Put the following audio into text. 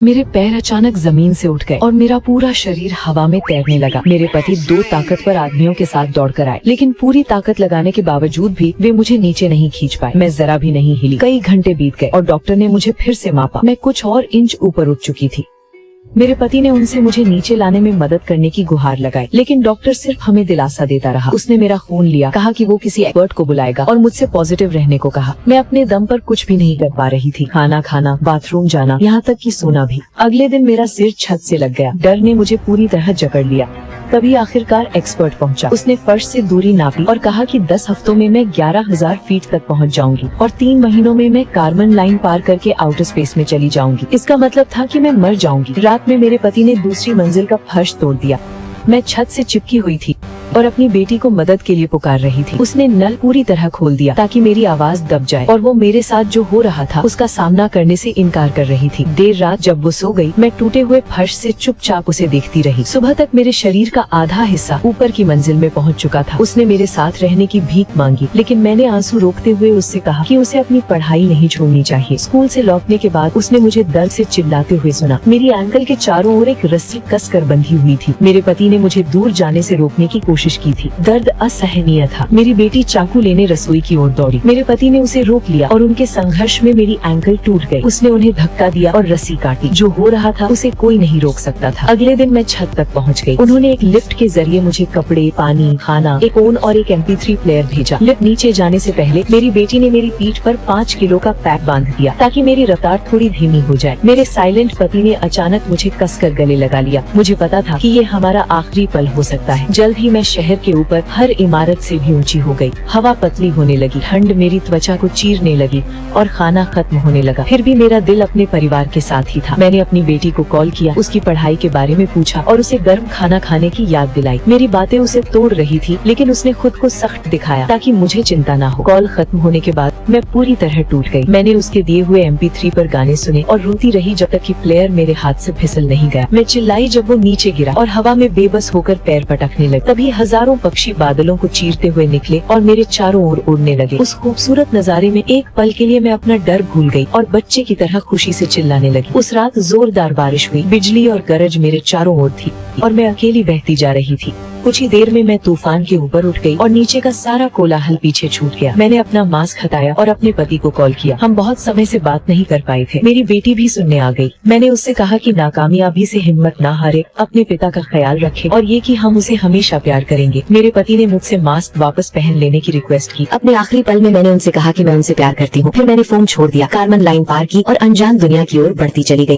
मेरे पैर अचानक जमीन से उठ गए और मेरा पूरा शरीर हवा में तैरने लगा। मेरे पति 2 ताकतवर आदमियों के साथ दौड़कर आए, लेकिन पूरी ताकत लगाने के बावजूद भी वे मुझे नीचे नहीं खींच पाए। मैं जरा भी नहीं हिली। कई घंटे बीत गए और डॉक्टर ने मुझे फिर से मापा। मैं कुछ और इंच ऊपर उठ चुकी थी। मेरे पति ने उनसे मुझे नीचे लाने में मदद करने की गुहार लगाई, लेकिन डॉक्टर सिर्फ हमें दिलासा देता रहा। उसने मेरा खून लिया, कहा कि वो किसी एक्सपर्ट को बुलाएगा और मुझसे पॉजिटिव रहने को कहा। मैं अपने दम पर कुछ भी नहीं कर पा रही थी। खाना खाना, बाथरूम जाना, यहाँ तक कि सोना भी। अगले दिन मेरा सिर छत से लग गया। डर ने मुझे पूरी तरह जकड़ लिया। तभी आखिरकार एक्सपर्ट पहुंचा। उसने फर्श से दूरी नापी और कहा कि 10 हफ्तों में मैं 11,000 फीट तक पहुंच जाऊंगी और 3 महीनों में मैं कार्बन लाइन पार करके आउटर स्पेस में चली जाऊंगी। इसका मतलब था कि मैं मर जाऊंगी। रात में मेरे पति ने दूसरी मंजिल का फर्श तोड़ दिया। मैं छत से चिपकी हुई थी और अपनी बेटी को मदद के लिए पुकार रही थी। उसने नल पूरी तरह खोल दिया ताकि मेरी आवाज दब जाए और वो मेरे साथ जो हो रहा था उसका सामना करने से इनकार कर रही थी। देर रात जब वो सो गई, मैं टूटे हुए फर्श से चुपचाप उसे देखती रही। सुबह तक मेरे शरीर का आधा हिस्सा ऊपर की मंजिल में पहुंच चुका था। उसने मेरे साथ रहने की भीख मांगी, लेकिन मैंने आंसू रोकते हुए उससे कहा कि उसे अपनी पढ़ाई नहीं छोड़नी चाहिए। स्कूल से लौटने के बाद उसने मुझे दर्द से चिल्लाते हुए सुना। मेरी एंकल के चारों ओर एक रस्सी कसकर बंधी हुई थी। मेरे पति ने मुझे दूर जाने से रोकने की कोशिश की थी। दर्द असहनीय था। मेरी बेटी चाकू लेने रसोई की ओर दौड़ी। मेरे पति ने उसे रोक लिया और उनके संघर्ष में मेरी एंकल टूट गई। उसने उन्हें धक्का दिया और रस्सी काटी। जो हो रहा था उसे कोई नहीं रोक सकता था। अगले दिन मैं छत तक पहुंच गई। उन्होंने एक लिफ्ट के जरिए मुझे कपड़े, पानी, खाना, एक फोन और एक MP3 प्लेयर भेजा। लिफ्ट नीचे जाने से पहले मेरी बेटी ने मेरी पीठ पर 5 किलो का पैक बांध दिया ताकि मेरी रफ्तार थोड़ी धीमी हो जाए। मेरे साइलेंट पति ने अचानक मुझे कसकर गले लगा लिया। मुझे पता था कि ये हमारा आखिरी पल हो सकता है। जल्द ही मैं शहर के ऊपर हर इमारत से भी ऊंची हो गई। हवा पतली होने लगी, ठंड मेरी त्वचा को चीरने लगी और खाना खत्म होने लगा। फिर भी मेरा दिल अपने परिवार के साथ ही था। मैंने अपनी बेटी को कॉल किया, उसकी पढ़ाई के बारे में पूछा और उसे गर्म खाना खाने की याद दिलाई। मेरी बातें उसे तोड़ रही थी, लेकिन उसने खुद को सख्त दिखाया ताकि मुझे चिंता न हो। कॉल खत्म होने के बाद मैं पूरी तरह टूट गई। मैंने उसके दिए हुए MP3 पर गाने सुने और रोती रही जब तक कि प्लेयर मेरे हाथ से फिसल नहीं गया। मैं चिल्लाई जब वो नीचे गिरा और हवा में बेबस होकर पैर पटकने लगे। तभी हजारों पक्षी बादलों को चीरते हुए निकले और मेरे चारों ओर उड़ने लगे। उस खूबसूरत नजारे में एक पल के लिए मैं अपना डर भूल गई और बच्चे की तरह खुशी से चिल्लाने लगी। उस रात जोरदार बारिश हुई, बिजली और गरज मेरे चारों ओर थी और मैं अकेली बहती जा रही थी। कुछ ही देर में मैं तूफान के ऊपर उठ गई और नीचे का सारा कोलाहल पीछे छूट गया। मैंने अपना मास्क हटाया और अपने पति को कॉल किया। हम बहुत समय से बात नहीं कर पाए थे। मेरी बेटी भी सुनने आ गई। मैंने उससे कहा कि नाकामयाबी से हिम्मत ना हारे, अपने पिता का ख्याल रखे और ये कि हम उसे हमेशा प्यार करेंगे। मेरे पति ने मुझसे मास्क वापस पहन लेने की रिक्वेस्ट की। अपने आखिरी पल में मैंने उनसे कहा कि मैं उनसे प्यार करती हूँ। फिर मैंने फोन छोड़ दिया, कार्बन लाइन पार की और अनजान दुनिया की ओर बढ़ती चली गई।